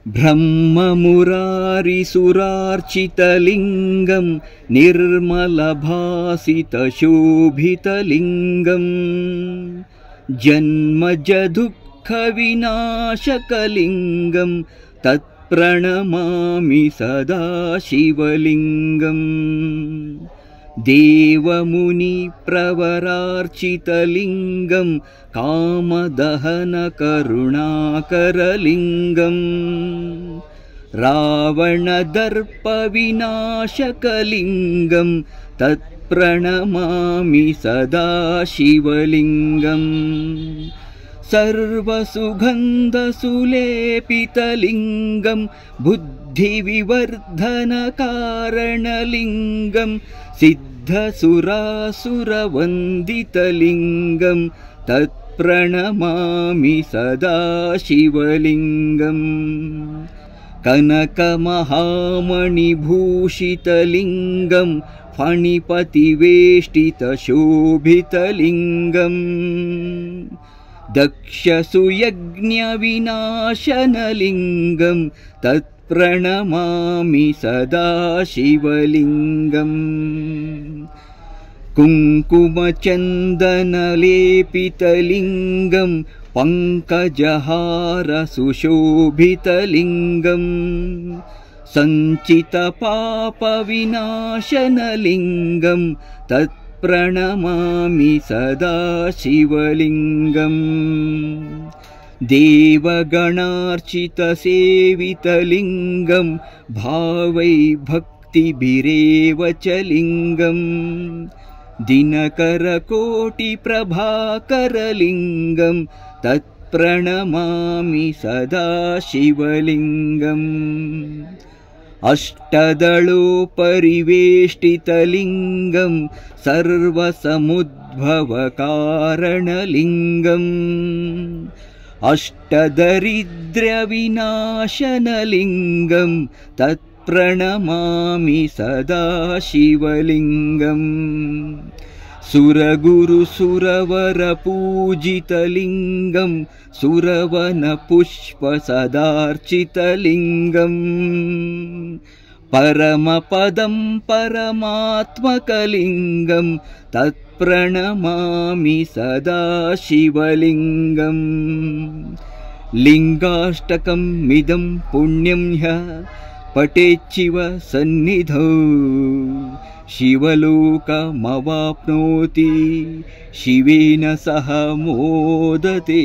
ब्रह्ममुरारिसुरार्चितलिङ्गं निर्मलभासितशोभितलिङ्गं जन्मजदुःखविनाशकलिङ्गं तत्प्रणमामि सदा शिवलिङ्गम् देवमुनिप्रवरार्चितलिङ्गं कामदहनकरुणाकरलिङ्गं रावणदर्पविनाशकलिङ्गं तत्प्रणमामि सदा शिवलिङ्गम् सर्वसुगन्धसुलेपितलिङ्गं बुद्धिविवर्धनकारणलिङ्गं सिद्धसुरासुरवन्दितलिङ्गं तत्प्रणमामि सदा शिवलिङ्गम् कनकमहामणिभूषितलिङ्गं फणिपतिवेष्टितशोभितलिङ्गम् दक्षसुयज्ञविनाशनलिङ्गं तत्प्रणमामि सदा शिवलिङ्गम् कुङ्कुमचन्दनलेपितलिङ्गं पङ्कजहारसुशोभितलिङ्गं सञ्चितपापविनाशनलिङ्गं तत्प्रणमामि सदा शिवलिङ्गम् देवगणार्चितसेवितलिङ्गं भावैर्भक्तिभिरेव च लिङ्गं दिनकरकोटिप्रभाकरलिङ्गं तत्प्रणमामि सदा शिवलिङ्गम् अष्टदलोपरिवेष्टितलिङ्गं सर्वसमुद्भवकारणलिङ्गम् अष्टदरिद्र्यविनाशनलिङ्गं तत्प्रणमामि सदा शिवलिङ्गम् सुरगुरुसुरवरपूजितलिङ्गं सुरवनपुष्पसदार्चितलिङ्गम् परमपदं परमात्मकलिङ्गं तत्प्रणमामि सदा शिवलिङ्गम् लिङ्गाष्टकं मिदं पुण्यं ह्यः पठेच्छिव सन्निधौ शिवलोकमवाप्नोति शिवेन सह मोदते।